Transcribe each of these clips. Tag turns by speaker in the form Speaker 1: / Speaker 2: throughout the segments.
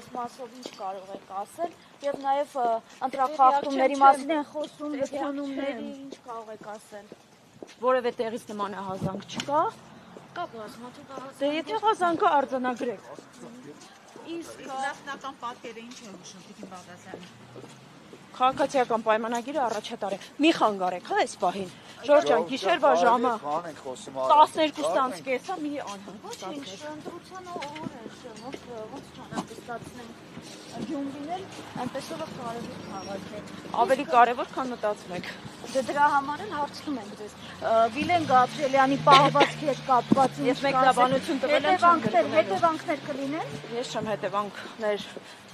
Speaker 1: այս մասով ինչ կարող եք ասել եւ նաեւ ընտրախախտումների մասին են խոսում, լցոնումների ինչ կարող եք ասել։
Speaker 2: Որևէ տեղից նմանահազանգ չկա։
Speaker 1: Կա բազմաթիվ
Speaker 2: Դե եթե հազանգը արձանագրեք։
Speaker 1: Իսկ
Speaker 3: նախնական պատկերը ինչ է հուշում Տիկին Բաղդասարյանի։
Speaker 2: Քաղաքացիական պայմանագիրը առաջատար է։ Մի խանգարեք, հա, այս պահին։ Ժորժ ջան, գիշերվա ժամը 12:30-ը մի անհանգ։
Speaker 1: Ոչինչ, ընտրության օր է, ոնց չանապստացնենք Գյումրին էլ այնպեսով կարևոր քաղաք է։
Speaker 2: Ավելի կարևոր, քան մտածում եք։
Speaker 1: Դե դրա համար էլ հարցնում ենք ձեզ։ Վիլեն Գաբրիելյանի պահվածքի հետ կապված
Speaker 2: Ես մեկնաբանություն տվել եմ,
Speaker 1: հետևանքներ կլինեն։
Speaker 2: Ես չեմ հետևանքներ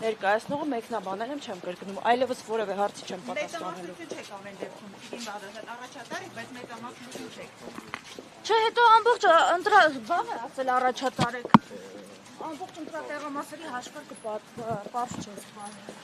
Speaker 2: ներկայացնողը, մեկնաբանել եմ, չեմ կրկնում, այլևս որևէ հարցի չեմ պատասխանելու։
Speaker 3: Մեծամասնություն չեք ամեն դեպքում Տիկին Բաղդասարյան, առաջատար եք, բայց մեծամասնություն չեք։
Speaker 1: Չէ, հետո ամբողջ բան է ասել առաջատար եք։ Ամբողջ ընտրատեղամասերի հաշվարկը պարզ չէ սպանում։